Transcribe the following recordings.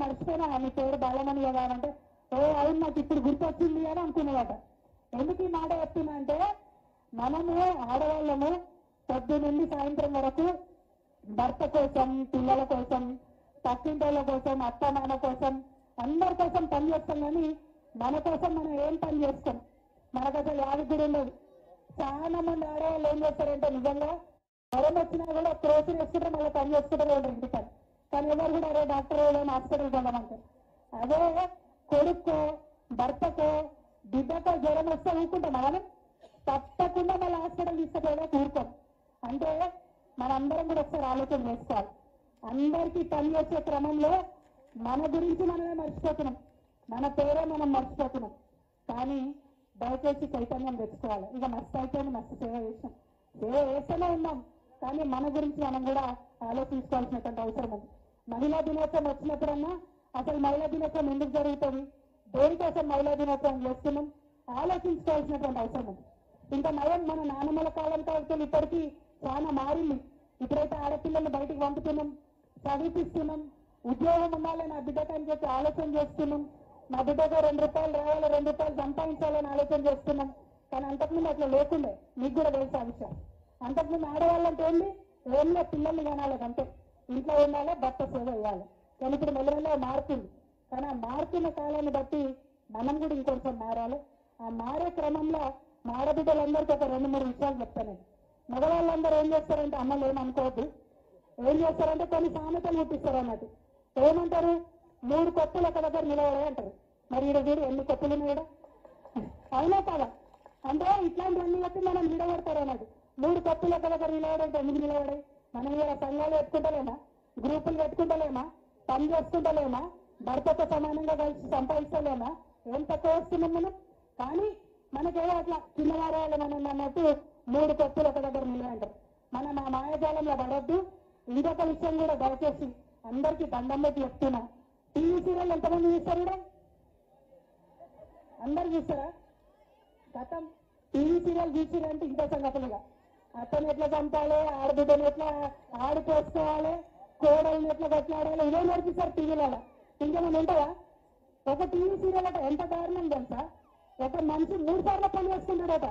మర్చిపోయినా నీ పేరు బాలమణి కదా అంటే ఓ అవును నాకు ఇప్పుడు గుర్తొచ్చింది అని అనుకునేవాట. ఎందుకు ఈ మాట చెప్తున్నా అంటే మనము ఆడవాళ్ళము పొద్దునుండి సాయంత్రం వరకు భర్త కోసం, పిల్లల కోసం, పక్కింటోళ్ళ కోసం, అత్త నాన్న కోసం, అందరి కోసం పని చేస్తాం. కానీ మన కోసం మనం ఏం పని చేస్తాం? మనకు అసలు యాది కూడా ఉండదు. చాలా మంది ఆడవాళ్ళు ఏం చేస్తారంటే నిజంగా జ్వరం వచ్చినా కూడా క్రోసి వేసుకుంటే మళ్ళీ పని చేసుకుంటారు ఉంటారు ఇంటికి. కానీ ఎవరు కూడా అదే డాక్టర్ హాస్పిటల్కి వెళ్ళమంటారు. అదే కొడుక్కో, భర్తకో, బిడ్డకో జ్వరం వస్తే ఊరుకుంటాం మనం. తప్పకుండా మళ్ళీ హాస్పిటల్ తీసుకుపోయా ఊరుకోం. అంటే మనందరం కూడా ఒకసారి ఆలోచన చేసుకోవాలి. అందరికీ పని వచ్చే క్రమంలో మన గురించి మనమే మర్చిపోతున్నాం, మన పేరే మనం మర్చిపోతున్నాం. కానీ దయచేసి చైతన్యం తెచ్చుకోవాలి. ఇక మస్తు అయిపోయింది, మస్తు సేవ చేసినాం, సేవ చేస్తూనే ఉన్నాం. కానీ మన గురించి మనం కూడా ఆలోచించుకోవాల్సినటువంటి అవసరం ఉంది. మహిళా దినోత్సవం వచ్చినప్పుడన్నా అసలు మహిళా దినోత్సవం ఎందుకు జరుగుతుంది, దేనికోసం మహిళా దినోత్సవం చేస్తున్నాం ఆలోచించుకోవాల్సినటువంటి అవసరం ఉంది. ఇంకా నయం మన నాన్నమ్మల కాలం కావచ్చు ఇప్పటికీ చాలా మారింది. ఇప్పుడైతే ఆడపిల్లలు బయటికి పంపుతున్నాం, చదివిపిస్తున్నాం, ఉద్యోగం ఉండాలి నా బిడ్డకు అని చెప్పి ఆలోచన చేస్తున్నాం. నా బిడ్డకు 2 రూపాయలు రావాలి, 2 రూపాయలు సంపాదించాలని ఆలోచన చేస్తున్నాం. కానీ అంతకుముందు అట్లా లేకుండే, మీకు కూడా తెలుసు ఆ విషయం. అంతకుముందు ఆడవాళ్ళంటే ఏంటి, ఏంలో పిల్లల్ని కనాలి, అంతే, ఇంట్లో ఉండాలి, భర్త సేవ చేయాలి. కానీ ఇప్పుడు మెల్లమెల్ల మారుతుంది. కానీ ఆ మారుతున్న కాలాన్ని బట్టి మనం కూడా ఇంకొంచెం మారాలి. ఆ మారే క్రమంలో మా ఆడబిడ్డలందరికీ ఒక 2-3 విషయాలు చెప్తాను. మగవాళ్ళందరూ ఏం చేస్తారంటే, అమ్మలు ఏమనుకోవద్దు, ఏం చేస్తారంటే కొన్ని సామెతలు పుట్టిస్తారు అన్నట్టు. ఏమంటారు, 3 కొప్పులు ఒక దగ్గర నిలబడే అంటారు. మరి ఈడ చూడు ఎన్ని కొప్పులు ఉన్నాయో, అవునా కదా? అంటే ఇట్లాంటివన్నీ బట్టి మనం నిలబడతారు అన్నట్టు. 3 కొప్పులు ఒక దగ్గర నిలబడంటే ఎందుకు నిలబడాయి? మనం ఇలా సంఘాలు పెట్టుకుంటలేమా, గ్రూపులు పెట్టుకుంటలేమా, పని చేసుకుంటలేమా, భర్తతో సమానంగా కలిసి సంపాదించలేమా? ఏం తక్కువ వస్తున్నాం మనం? కానీ మనకేదో అట్లా చిన్నవారాలు మనం అన్నట్టు 3 కొప్పులు ఒక దగ్గర నిలబడంటారు. మనం ఆ మాయాజాలంలో పడొద్దు. ఇంకొక విషయం కూడా దయచేసి అందరికీ దండం పెట్టి చెప్తున్నా, టీవీ సీరియల్ ఎంతమంది చూస్తారు? కూడా అందరు చూస్తారా? గతం టీవీ సీరియల్ చూసిరంటే ఇంకో సంగతులుగా అతను ఎట్లా చంపాలి, ఆడబిడ్డను ఎట్లా ఆడిపోసుకోవాలి, కోడల్ని ఎట్లా కొట్లాడాలి, ఇదే నేర్పిస్తారు టీవీలలో. ఇంకేమైనా ఉంటుందా? ఒక టీవీ సీరియల్ అట ఎంత దారుణం తెలుసా? ఒక మనిషి 3 సార్లు పని చేసుకుంటాడట.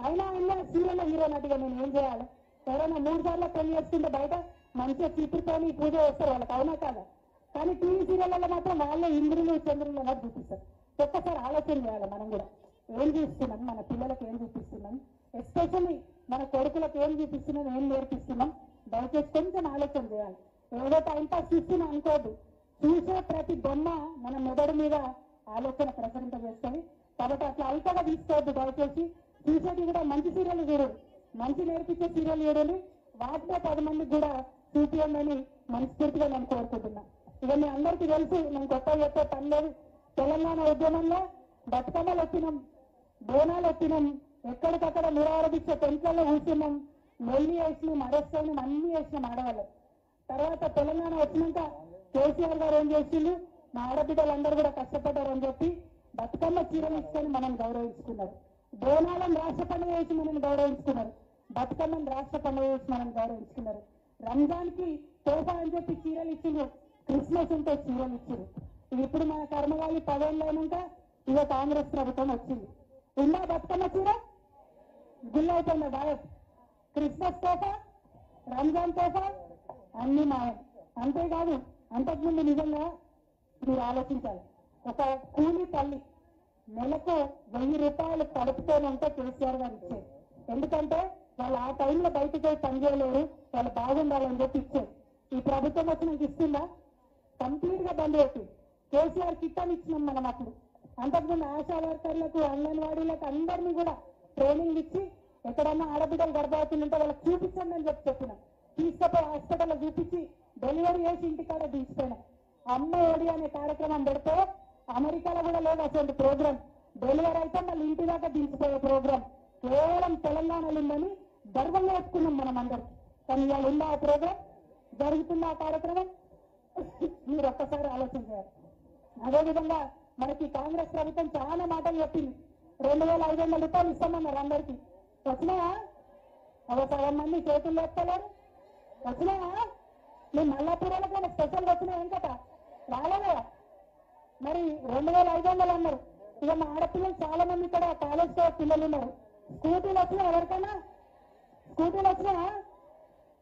అయినా అయినా సీరియల్ హీరో నటిగా నేను ఏం చేయాలి? ఎవరైనా 3 సార్లు పని చేసుకుంటే బయట మంచిగా చిత్రుతోని పూజ చేస్తారు వాళ్ళకి, అవునా కాదా? కానీ టీవీ సీరియల్లో మాత్రం వాళ్ళే ఇంద్రులు చంద్రులు అలా చూపిస్తారు. ఒక్కసారి ఆలోచన చేయాలి మనం కూడా, ఏం చూస్తున్నాం, మన పిల్లలకు ఏం చూపిస్తున్నాం, ఎస్పెషల్లీ మన కొడుకులకు ఏం చూపిస్తున్నాం, ఏం నేర్పిస్తున్నాం, దయచేసి కొంచెం ఆలోచన చేయాలి. ఏదో టైంపాస్ చూస్తున్నాం అనుకోదు, చూసే ప్రతి బొమ్మ మన మెదడు మీద ఆలోచన ప్రసరింపజేస్తుంది. కాబట్టి అట్లా అల్పగా తీసుకోవద్దు. దయచేసి చూసేది కూడా మంచి సీరియల్ చూడండి, మంచి నేర్పించే సీరియల్ చూడండి, వాటిలో 10 మందికి కూడా చూపించండి మనస్ఫూర్తిగా నేను కోరుకుంటున్నా. ఇక మీ అందరికీ తెలుసు, నేను కొత్త చెప్పే పని లేదు. తెలంగాణ ఉద్యమంలో బతుకమ్మలు వచ్చినాం, బోనాలు వచ్చినాం, ఎక్కడికక్కడ నిరారదించే టెంట్లలో కూర్చున్నాం, నెల్లి వేసినాం, అరెస్ట్ అయినాం, అన్ని వేసినాం ఆడవాళ్ళు. తర్వాత తెలంగాణ వచ్చినాక కేసీఆర్ గారు ఏం చేసిండు, మా ఆడబిడ్డలందరూ కూడా కష్టపడ్డారని చెప్పి బతుకమ్మ చీరలు ఇచ్చుకొని మనం గౌరవించుకున్నారు. బోనాలను రాష్ట్ర పండుగ వేసి మనం గౌరవించుకున్నారు, బతుకమ్మను రాష్ట్ర పండుగ వేసి మనం గౌరవించుకున్నారు. రంజాన్కి తోఫా అని చెప్పి చీరలు ఇచ్చిండ్రు, క్రిస్మస్ ఉంటే చీరలు ఇచ్చిండ్రు. ఇప్పుడు మన కర్మగాలి 10 ఏళ్ళు అయినాక ఇక కాంగ్రెస్ ప్రభుత్వం వచ్చింది. ఉందా బతుకమ్మ చీర? గుల్లైపోయిందా దాయత్? క్రిస్మస్ తోఫా, రంజాన్ తోఫా అన్ని మాయం. అంతేకాదు, అంతకుముందు నిజంగా మీరు ఆలోచించాలి, ఒక కూలీ తల్లి నెలకు 1000 రూపాయలు కడుపుతోనే ఉంటే కేసీఆర్ గారు ఇచ్చేది. ఎందుకంటే వాళ్ళు ఆ టైంలో బయటకు పోయి పనిచేయలేరు, వాళ్ళు బాగుండాలని చెప్పి ఇచ్చేది. ఈ ప్రభుత్వం వచ్చినాక ఇస్తుందా? కంప్లీట్ గా బంద్ అవుతుంది. కేసీఆర్ కిట్ అని ఇచ్చినాం మనం అప్పుడు. అంతకుముందు ఆశా వర్కర్లకు, అంగన్వాడీలకు అందరినీ కూడా ట్రైనింగ్ ఇచ్చి ఎక్కడన్నా ఆడబిడ్డలు గర్భవతులు ఉంటే వాళ్ళకి చూపించండి అని చెప్పినాం. తీసుకుపోయి హాస్పిటల్లో చూపించి డెలివరీ చేసి ఇంటికాడ తీసుకుపోయినాం. అమ్మ ఒడి అనే కార్యక్రమం పెడితే అమెరికాలో కూడా లేదు అసలు ప్రోగ్రామ్. డెలివరీ అయితే మళ్ళీ ఇంటి దాకా దించిపోయే ప్రోగ్రామ్ కేవలం తెలంగాణలో ఉందని గర్వంగా చెప్పుకున్నాం మనం అందరికి. కానీ ఇవాళ ఉందా ఆ ప్రోగ్రామ్? జరుగుతుందా ఆ కార్యక్రమం? మీరు ఒక్కసారి ఆలోచన చేయాలి. అదేవిధంగా మనకి కాంగ్రెస్ ప్రభుత్వం చాలా మాటలు చెప్పింది. 2500 రూపాయలు ఇస్తామన్నారు అందరికి. వచ్చినాయా? ఒక 100 మంది చేతులు లేపుతలేరు. వచ్చినాయా? మీ మల్లాపురాలకైనా స్పెషల్గా వచ్చినాయి ఏం కదా? రాలేదా? మరి 2500 అన్నారు. ఇక మా ఆడపిల్లలు చాలా మంది ఇక్కడ కాలేజ్ పిల్లలు ఉన్నారు. స్కూటీలు వచ్చినా ఎవరికైనా స్కూటీలు వచ్చినా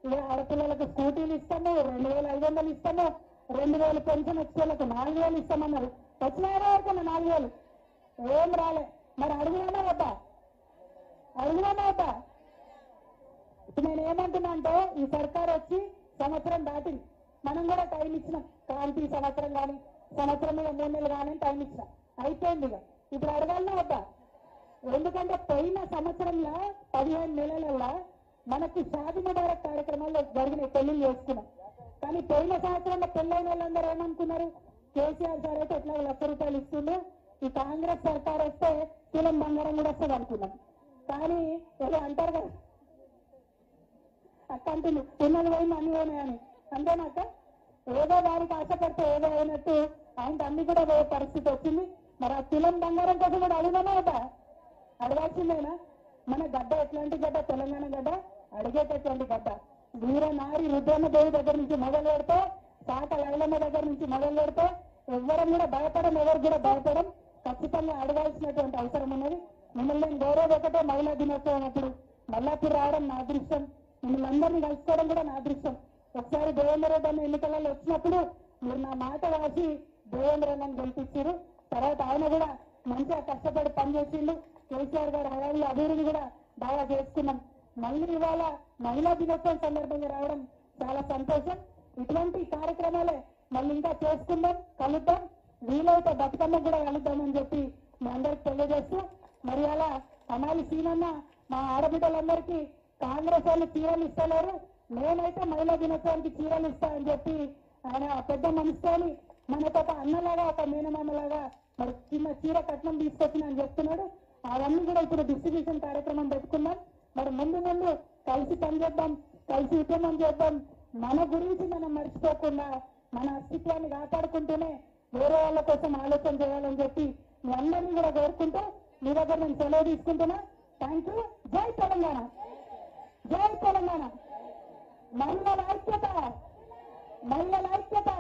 ఇక ఆడపిల్లలకు స్కూటీలు ఇస్తాము, 2500 ఇస్తాము, 2000 పెన్షన్ వచ్చేళ్ళకు 4000 ఇస్తామన్నారు. వచ్చినాయో ఎవరికన్నా 4000 ఏం రాలే. మరి అడుగుదామా వద్దా? అడుగుదామా వద్దా? ఇప్పుడు నేను ఏమంటున్నా అంటే ఈ సర్కార్ వచ్చి సంవత్సరం దాటింది. మనం కూడా టైం ఇచ్చినాం. క్రాంతి సంవత్సరం కానీ సంవత్సరం మీద 3 నెలలు కానీ టైం ఇచ్చినాం. అయిపోయింది. ఇక ఇప్పుడు అడగాలనా వద్దా? ఎందుకంటే పోయిన సంవత్సరంలో 15 నెలలలో మనకు షాదీ ముబారక్ కార్యక్రమాల్లో జరిగిన పెళ్లిళ్ళు చేసుకున్నాం. కానీ పోయిన సంవత్సరంలో పెళ్ళైన వాళ్ళందరూ ఏమనుకున్నారు? కేసీఆర్ సార్ అయితే ఎట్లా ₹1,00,000 ఇస్తుండే, ఈ కాంగ్రెస్ సర్కార్ వస్తే తులం బంగారం కూడా వస్తుంది అనుకున్నాం. కానీ ఏదో అంటారు కదా, అక్క అంటుంది ఉన్నది పోయింది అన్ని పోయినాయని. అంతేనాక ఏదో వారికి ఆశపడితే ఏదో అయినట్టు ఆయన అన్ని కూడా పోయే పరిస్థితి వచ్చింది. మరి ఆ తులం బంగారం కోసం కూడా అడుగుదామా కదా? అడగాల్సిందేనా? మన గడ్డ ఎట్లాంటి గడ్డ? తెలంగాణ గడ్డ అడిగేటటువంటి గడ్డ. వీర నారి రుద్రమ్మ దేవి దగ్గర నుంచి మొదలు పెడితే, సాక లైలమ్మ దగ్గర నుంచి మొదలు పెడితే ఎవరం కూడా భయపడం, ఎవరు కూడా భయపడం. ఖచ్చితంగా అడగాల్సినటువంటి అవసరం ఉన్నది. మిమ్మల్ని నేను గౌరవ ఒకటే మహిళా దినోత్సవం అప్పుడు మల్లాపూర్ రావడం నా అదృష్టం, మిమ్మల్ని అందరినీ కలుసుకోవడం కూడా నా అదృష్టం. ఒకసారి దేవేంద్ర రెడ్డి అన్న ఎన్నికలలో వచ్చినప్పుడు మీరు నా మాట రాసి దేవేంద్ర అన్నని గెలిపించారు. తర్వాత ఆయన కూడా మంచిగా కష్టపడి పనిచేసిండు. కేసీఆర్ గారు హయాంలో అభివృద్ధి కూడా బాగా చేసుకున్నాం. మళ్ళీ ఇవాళ మహిళా దినోత్సవం సందర్భంగా రావడం చాలా సంతోషం. ఇటువంటి కార్యక్రమాలే మళ్ళీ ఇంకా చేసుకుందాం, కలుద్దాం, వీలైతే బతుకమ్మ కూడా కలుద్దామని చెప్పి మీ అందరికి తెలియజేస్తూ, మరి అలా అనాలి సీనన్న మా ఆడబిడ్డలందరికీ కాంగ్రెస్ వాళ్ళు చీరలు ఇస్తలేరు, నేనైతే మహిళా దినోత్సవానికి చీరలు ఇస్తా అని చెప్పి ఆయన పెద్ద మనసుతోని మనకు ఒక అన్నలాగా ఒక మేనమామలాగా మరి చిన్న చీర కట్నం తీసుకొచ్చిన అని చెప్తున్నాడు. అవన్నీ కూడా ఇప్పుడు డిస్ట్రిబ్యూషన్ కార్యక్రమం పెట్టుకున్నాం. మరి ముందు ముందు కలిసి పనిచేద్దాం, కలిసి ఉద్యమం చేద్దాం. మన గురించి మనం మర్చిపోకుండా మన అస్తిత్వాన్ని కాపాడుకుంటూనే వేరే వాళ్ళ కోసం ఆలోచన చేయాలని చెప్పి మీ అందరినీ కూడా కోరుకుంటూ మీ దగ్గర నేను సెలవు తీసుకుంటున్నా. Thank you. జై తెలంగాణ, జై తెలంగాణ. మహిళల ఐక్యత, మహిళల ఐక్యత.